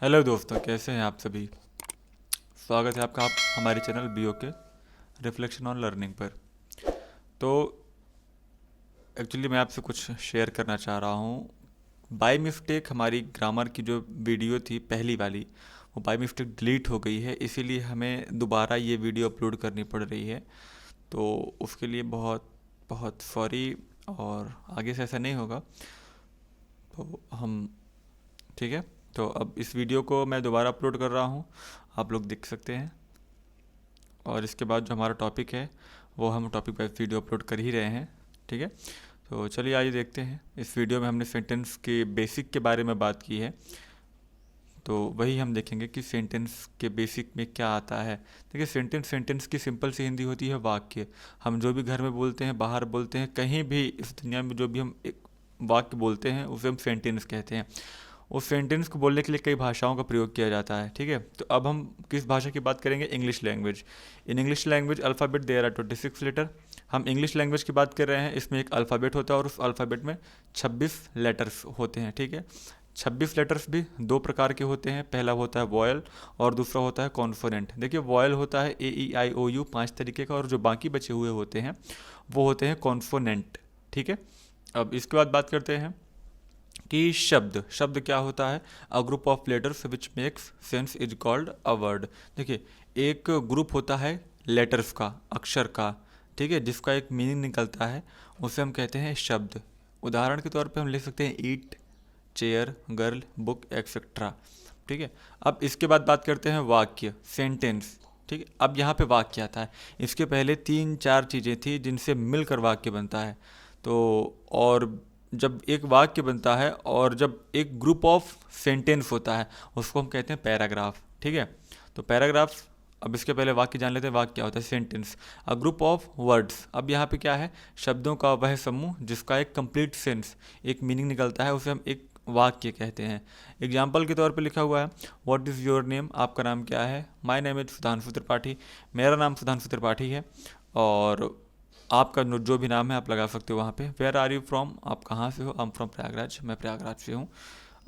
Hello दोस्तों, कैसे हैं आप सभी। स्वागत है आपका हमारे चैनल बीओ के रिफ्लेक्शन ऑन लर्निंग पर। तो एक्चुअली मैं आपसे कुछ शेयर करना चाह रहा हूँ। बाय मिस्टेक हमारी ग्रामर की जो वीडियो थी पहली वाली, वो बाय मिस्टेक डिलीट हो गई है, इसीलिए हमें दोबारा ये वीडियो अपलोड करनी पड़ रही है। तो उसके लिए बहुत बहुत सॉरी, और आगे से ऐसा नहीं होगा। तो हम ठीक है। तो अब इस वीडियो को मैं दोबारा अपलोड कर रहा हूँ, आप लोग देख सकते हैं। और इसके बाद जो हमारा टॉपिक है वो हम टॉपिक वाइज वीडियो अपलोड कर ही रहे हैं। ठीक है। तो चलिए आइए देखते हैं। इस वीडियो में हमने सेंटेंस के बेसिक के बारे में बात की है, तो वही हम देखेंगे कि सेंटेंस के बेसिक में क्या आता है। देखिए, सेंटेंस सेंटेंस की सिंपल सी हिंदी होती है वाक्य। हम जो भी घर में बोलते हैं, बाहर बोलते हैं, कहीं भी इस दुनिया में जो भी हम एक वाक्य बोलते हैं उसे हम सेंटेंस कहते हैं। उस सेंटेंस को बोलने के लिए कई भाषाओं का प्रयोग किया जाता है। ठीक है। तो अब हम किस भाषा की बात करेंगे? English language. In English language alphabet there are 26 letter. हम इंग्लिश लैंग्वेज की बात कर रहे हैं, इसमें एक अल्फ़ाबेट होता है और उस अल्फ़ाबेट में 26 लेटर्स होते हैं। ठीक है। 26 लेटर्स भी दो प्रकार के होते हैं। पहला होता है वॉयल और दूसरा होता है कॉन्फोनेंट। देखिए, वॉयल होता है AEIOU 5 तरीके का, और जो बाकी बचे हुए होते हैं वो होते हैं कॉन्फोनेंट। ठीक है। अब इसके बाद बात करते हैं कि शब्द शब्द क्या होता है? A group of letters which makes sense is called a word. देखिए, एक ग्रुप होता है लेटर्स का, अक्षर का, ठीक है, जिसका एक मीनिंग निकलता है, उसे हम कहते हैं शब्द। उदाहरण के तौर पे हम ले सकते हैं ईट, चेयर, गर्ल, बुक, एक्सेट्रा। ठीक है। अब इसके बाद बात करते हैं वाक्य, सेंटेंस। ठीक है। अब यहाँ पे वाक्य आता है। इसके पहले तीन चार चीज़ें थी जिनसे मिलकर वाक्य बनता है। तो और जब एक वाक्य बनता है और जब एक ग्रुप ऑफ सेंटेंस होता है, उसको हम कहते हैं पैराग्राफ। ठीक है। तो पैराग्राफ। अब इसके पहले वाक्य जान लेते हैं। वाक्य क्या होता है? Sentence, a group of words. अब यहाँ पे क्या है? शब्दों का वह समूह जिसका एक कंप्लीट सेंस, एक मीनिंग निकलता है, उसे हम एक वाक्य कहते हैं। एग्जाम्पल के तौर पे लिखा हुआ है, व्हाट इज़ योर नेम? आपका नाम क्या है? My name is Sudhanshu Tripathi. मेरा नाम सुधांशु त्रिपाठी है। और आपका जो भी नाम है आप लगा सकते हो वहाँ पे। Where are you from? आप कहाँ से हो? I am from Prayagraj. मैं प्रयागराज से हूँ।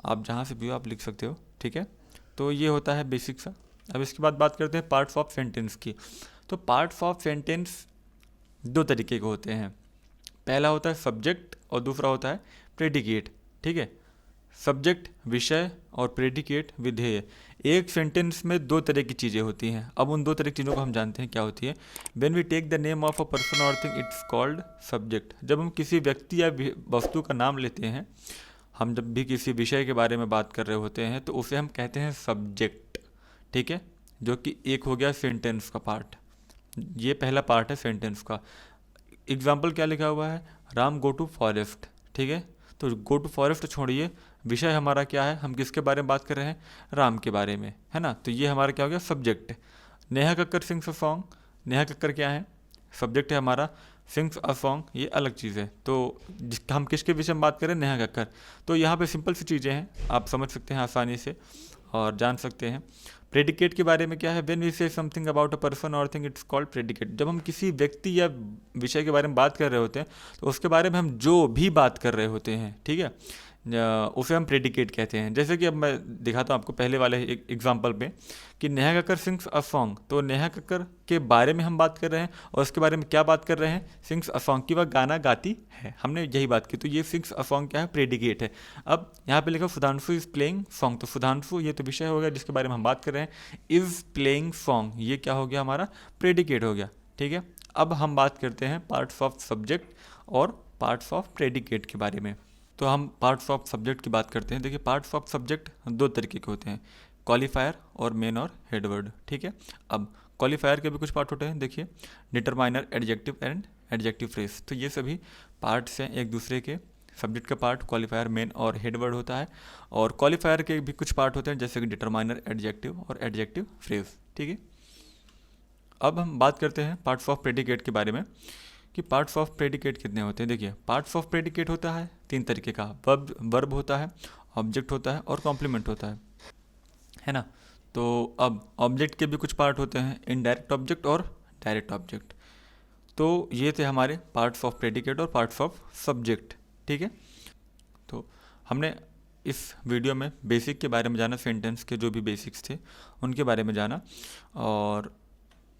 आप जहाँ से भी हो आप लिख सकते हो। ठीक है। तो ये होता है बेसिक सा। अब इसके बाद बात करते हैं पार्ट्स ऑफ सेंटेंस की। तो पार्ट्स ऑफ सेंटेंस दो तरीके के होते हैं। पहला होता है सब्जेक्ट और दूसरा होता है प्रेडिकेट। ठीक है। सब्जेक्ट विषय और प्रेडिकेट विधेय। एक सेंटेंस में दो तरह की चीज़ें होती हैं। अब उन दो तरह की चीज़ों को हम जानते हैं क्या होती है। When we take the name of a person और थिंग इट्स कॉल्ड सब्जेक्ट। जब हम किसी व्यक्ति या वस्तु का नाम लेते हैं, हम जब भी किसी विषय के बारे में बात कर रहे होते हैं, तो उसे हम कहते हैं सब्जेक्ट। ठीक है। जो कि एक हो गया सेंटेंस का पार्ट। ये पहला पार्ट है सेंटेंस का। एग्जाम्पल क्या लिखा हुआ है? Ram go to forest. ठीक है। तो गो टू फॉरेस्ट छोड़िए, विषय हमारा क्या है? हम किसके बारे में बात कर रहे हैं? राम के बारे में, है ना। तो ये हमारा क्या हो गया? Subject. Neha Kakkar sings a song. Neha Kakkar क्या है? सब्जेक्ट है हमारा। सिंग्स अ सॉन्ग ये अलग चीज़ है। तो हम किसके विषय में बात करें? नेहा कक्कर। तो यहाँ पे सिंपल सी चीज़ें हैं, आप समझ सकते हैं आसानी से और जान सकते हैं। प्रेडिकेट के बारे में क्या है? When we say something about a person और थिंग इट्स कॉल्ड प्रेडिकेट। जब हम किसी व्यक्ति या विषय के बारे में बात कर रहे होते हैं, तो उसके बारे में हम जो भी बात कर रहे होते हैं, ठीक है, उसे हम प्रेडिकेट कहते हैं। जैसे कि अब मैं दिखाता हूँ आपको पहले वाले एक एग्जाम्पल पे कि Neha Kakkar sings a song. तो नेहा कक्कर के बारे में हम बात कर रहे हैं और उसके बारे में क्या बात कर रहे हैं? सिंग्स अ सॉन्ग, की वह गाना गाती है, हमने यही बात की। तो ये सिंग्स अ सॉन्ग क्या है? प्रेडिकेट है। अब यहाँ पे लिखा सुधांशु इज प्लेइंग सॉन्ग। तो सुधांशु ये तो विषय हो गया जिसके बारे में हम बात कर रहे हैं। इज प्लेइंग सॉन्ग ये क्या हो गया? हमारा प्रेडिकेट हो गया। ठीक है। अब हम बात करते हैं पार्ट्स ऑफ सब्जेक्ट और पार्ट्स ऑफ प्रेडिकेट के बारे में। तो हम पार्ट्स ऑफ सब्जेक्ट की बात करते हैं। देखिए, पार्ट्स ऑफ सब्जेक्ट दो तरीके के होते हैं, क्वालिफायर और मेन और हेडवर्ड। ठीक है। अब क्वालिफायर के भी कुछ पार्ट होते हैं। देखिए, determiner, adjective and adjective phrase. तो ये सभी पार्ट्स हैं एक दूसरे के। सब्जेक्ट का पार्ट क्वालिफायर, मेन और हेडवर्ड होता है। और क्वालिफायर के भी कुछ पार्ट होते हैं जैसे कि डिटरमाइनर, एडजेक्टिव और एडजेक्टिव फ्रेज। ठीक है। अब हम बात करते हैं पार्ट्स ऑफ प्रेडिकेट के बारे में कि पार्ट्स ऑफ प्रेडिकेट कितने होते हैं। देखिए, पार्ट्स ऑफ प्रेडिकेट होता है तीन तरीके का। वर्ब होता है, ऑब्जेक्ट होता है और कॉम्प्लीमेंट होता है ना। तो अब ऑब्जेक्ट के भी कुछ पार्ट होते हैं, इनडायरेक्ट ऑब्जेक्ट और डायरेक्ट ऑब्जेक्ट। तो ये थे हमारे पार्ट्स ऑफ प्रेडिकेट और पार्ट्स ऑफ सब्जेक्ट। ठीक है। तो हमने इस वीडियो में बेसिक के बारे में जाना, सेंटेंस के जो भी बेसिक्स थे उनके बारे में जाना। और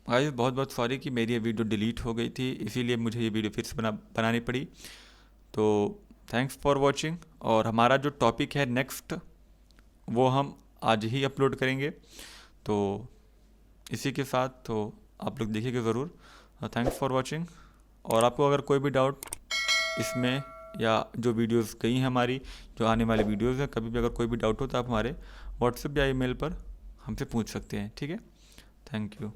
गाइस बहुत बहुत सॉरी कि मेरी ये वीडियो डिलीट हो गई थी, इसीलिए मुझे ये वीडियो फिर से बनानी पड़ी। तो थैंक्स फॉर वॉचिंग। और हमारा जो टॉपिक है नेक्स्ट, वो हम आज ही अपलोड करेंगे। तो इसी के साथ तो आप लोग देखिएगा ज़रूर। Thanks for watching. और आपको अगर कोई भी डाउट इसमें या जो वीडियोस गई हैं हमारी, जो आने वाली वीडियोस हैं, कभी भी अगर कोई भी डाउट हो तो आप हमारे व्हाट्सएप या ईमेल पर हमसे पूछ सकते हैं। ठीक है, थैंक यू।